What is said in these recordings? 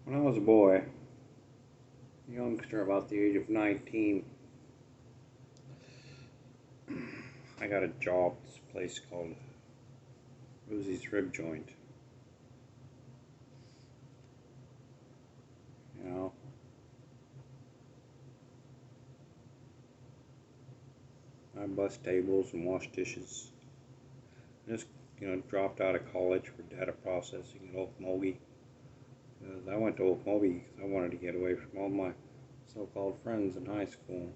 When I was a boy, a youngster about the age of 19, I got a job at this place called Rosie's Rib Joint. You know, I bust tables and wash dishes. I just, dropped out of college for data processing at Okmulgee. I went to Okmulgee because I wanted to get away from all my so-called friends in high school.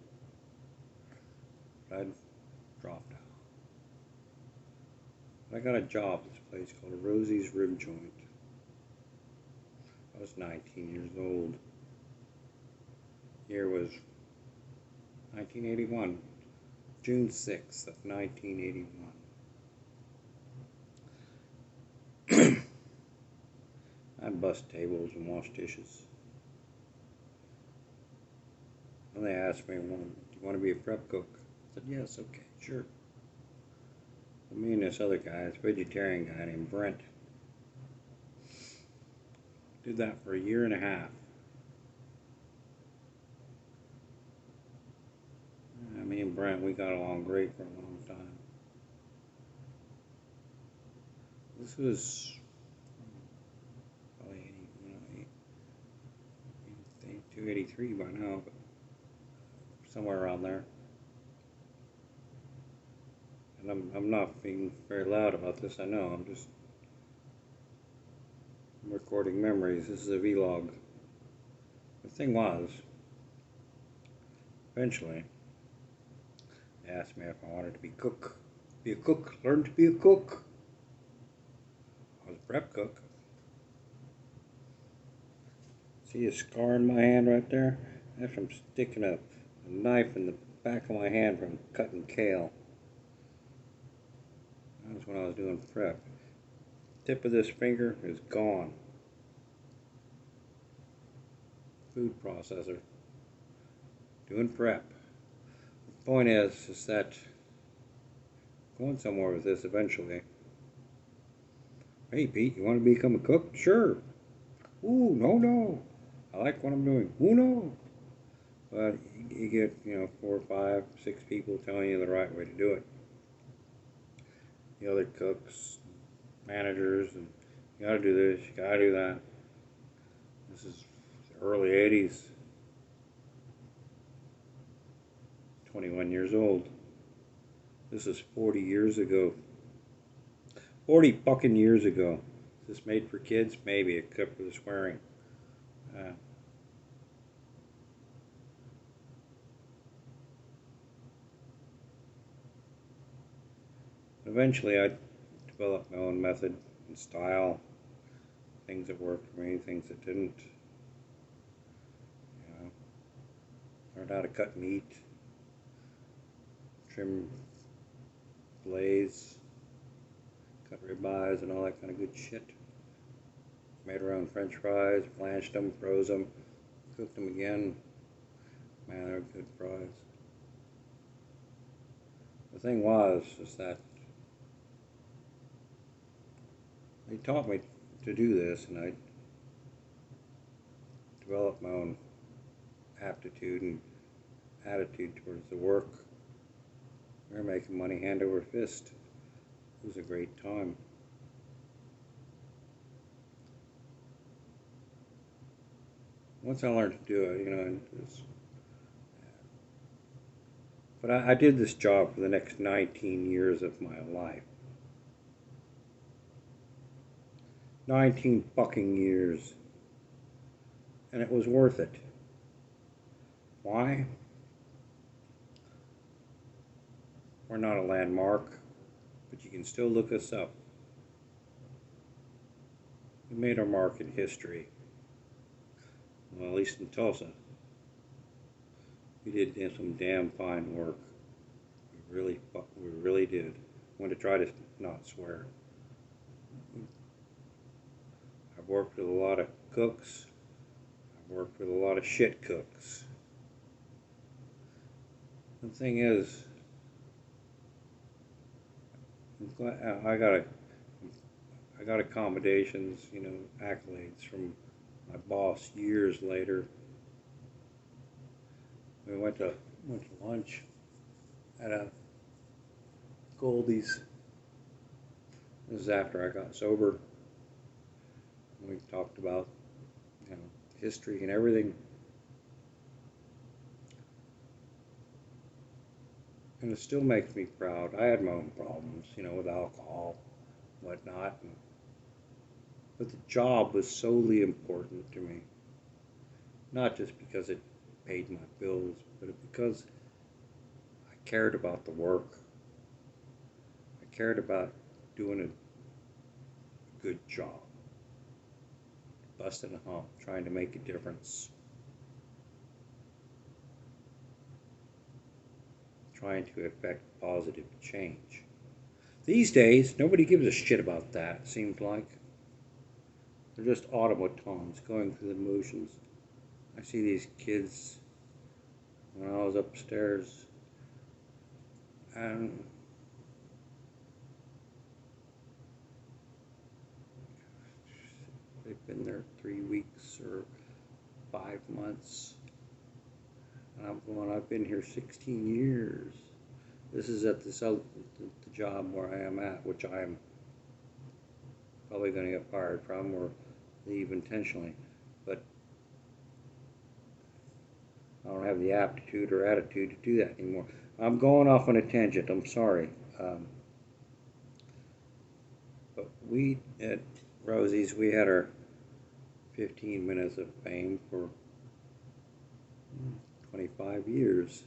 But I dropped out. But I got a job at this place called Rosie's Rib Joint. I was 19 years old. Year was 1981, June 6th of 1981. I'd bust tables and wash dishes. And they asked me, do you want to be a prep cook? I said, yes, okay, sure. Well, me and this other guy, this vegetarian guy named Brent, did that for a year and a half. Me and Brent, we got along great for a long time. This was probably 82, 83 by now, but somewhere around there. And I'm not being very loud about this, I know. I'm recording memories. This is a vlog. The thing was, eventually, they asked me if I wanted to be a cook, learn to be a cook. I was a prep cook. See a scar in my hand right there? That's from sticking a knife in the back of my hand from cutting kale. That was when I was doing prep. Tip of this finger is gone. Food processor. Doing prep. The point is that I'm going somewhere with this eventually. Hey Pete, you want to become a cook? Sure. Ooh, no. I like what I'm doing. Ooh, no. But you get, 4, 5, 6 people telling you the right way to do it. The other cooks, managers, and you gotta do this, you gotta do that. This is the early 80s. 21 years old. This is 40 years ago. 40 fucking years ago. Is this made for kids? Maybe, except for the swearing. Eventually I developed my own method and style. Things that worked for me, things that didn't. Learned how to cut meat, trim blades, cut ribeyes and all that kind of good shit. Made our own french fries, blanched them, froze them, cooked them again. Man, they were good fries. The thing was, is that they taught me to do this, and I developed my own aptitude and attitude towards the work. We were making money hand over fist. It was a great time. Once I learned to do it, but I did this job for the next 19 years of my life. 19 fucking years. And it was worth it. Why? We're not a landmark, but you can still look us up. We made our mark in history. Well, at least in Tulsa. We did some damn fine work. We really did. I want to try to not swear. I've worked with a lot of cooks. I've worked with a lot of shit cooks. The thing is, I got accommodations, accolades from my boss years later. We went to lunch at a Goldie's. This is after I got sober. We talked about, you know, history and everything. And it still makes me proud. I had my own problems, you know, with alcohol, whatnot. But the job was solely important to me. Not just because it paid my bills, but because I cared about the work. I cared about doing a good job. Busting a hump, trying to make a difference. Trying to effect positive change. These days, nobody gives a shit about that, it seems like. They're just automatons going through the motions. I see these kids when I was upstairs, and they've been there 3 weeks or 5 months. And I'm going, I've been here 16 years. This is at the job where I am at, which I am probably going to get fired from or leave intentionally. But I don't have the aptitude or attitude to do that anymore. I'm going off on a tangent. I'm sorry. But we at Rosie's, we had our 15 minutes of fame for 25 years.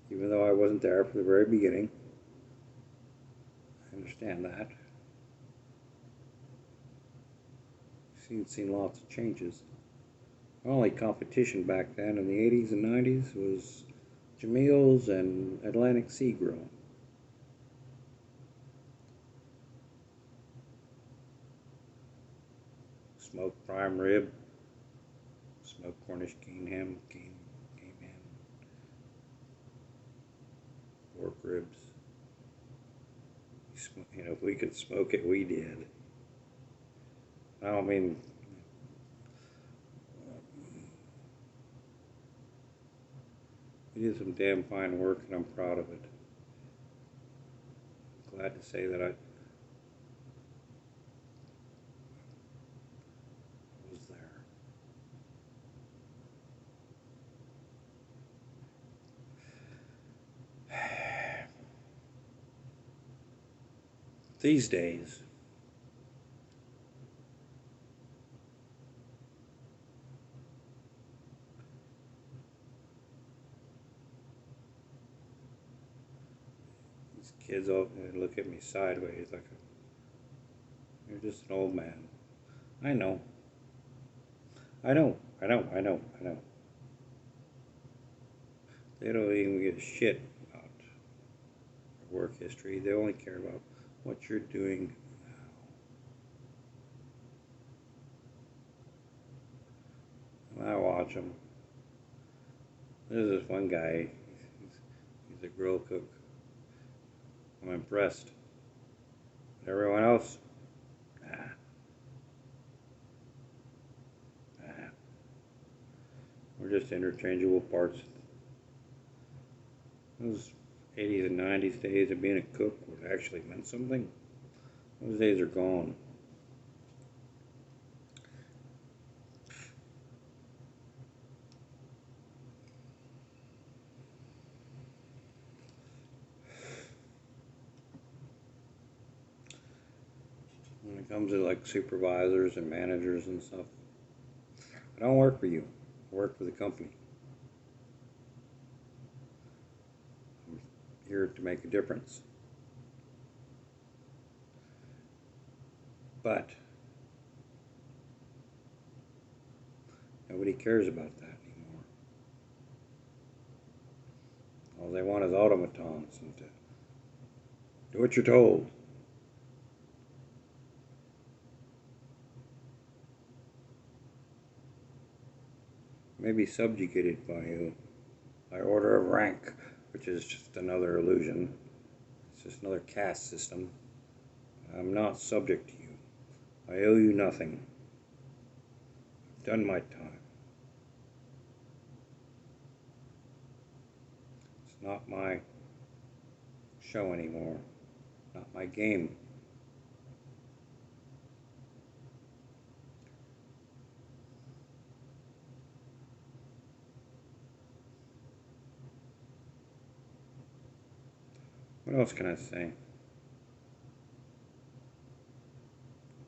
Even though I wasn't there from the very beginning. I understand that. Seen lots of changes. Our only competition back then in the 80s and 90s was Jamil's and Atlantic Sea Grill. Smoked prime rib, smoked Cornish game ham, pork ribs. You know, if we could smoke it, we did. I don't mean we did some damn fine work, and I'm proud of it. I'm glad to say that I was there. These days, these kids all look at me sideways like you're just an old man. I know. I know. They don't even give a shit about your work history. They only care about what you're doing now. And I watch them. There's this one guy. He's a grill cook. I'm impressed. But everyone else, nah. We're just interchangeable parts. Those 80s and 90s days of being a cook what actually meant something. Those days are gone. When it comes to like supervisors and managers and stuff, I don't work for you. I work for the company. I'm here to make a difference. But nobody cares about that anymore. All they want is automatons and to do what you're told. Maybe subjugated by you, by order of rank, which is just another illusion. It's just another caste system. I'm not subject to you. I owe you nothing. done my time. It's not my show anymore, not my game. What else can I say?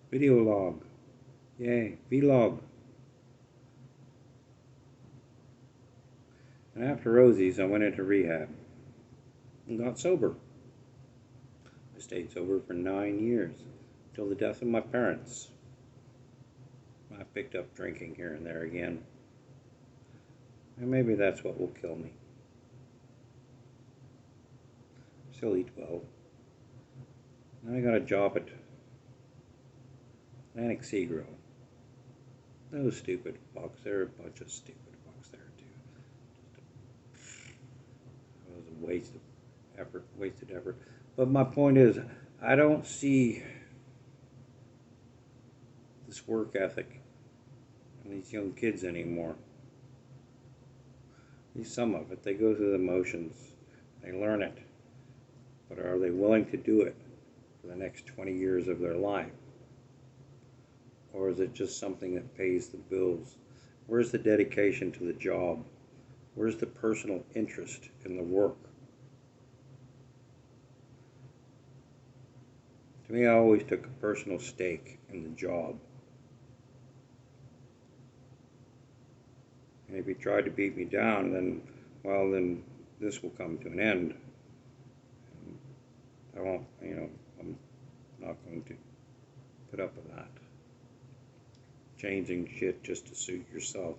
Video log. Yay, vlog. And after Rosie's, I went into rehab and got sober. I stayed sober for 9 years, till the death of my parents. I picked up drinking here and there again. And maybe that's what will kill me. Still eat well. Then I got a job at Atlantic Seagrow. Those stupid fucks. There are a bunch of stupid fucks there too. It was a waste of effort, wasted effort. But my point is, I don't see this work ethic in these young kids anymore. Some of it, they go through the motions, they learn it, but are they willing to do it for the next 20 years of their life? Or is it just something that pays the bills? Where's the dedication to the job? Where's the personal interest in the work? To me, I always took a personal stake in the job. And if you tried to beat me down, then, well, then this will come to an end. I won't, I'm not going to put up with that. Changing shit just to suit yourself.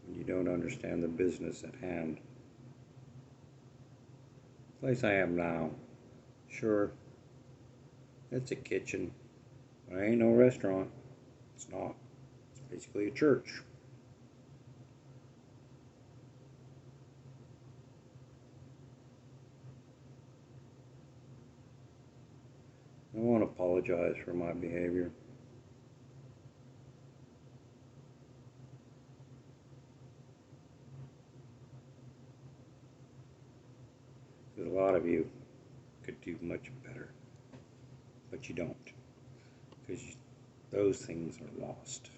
When you don't understand the business at hand. The place I am now, sure, it's a kitchen, but it ain't no restaurant. It's not. It's basically a church. I won't apologize for my behavior. Because a lot of you could do much better, but you don't. Because those things are lost.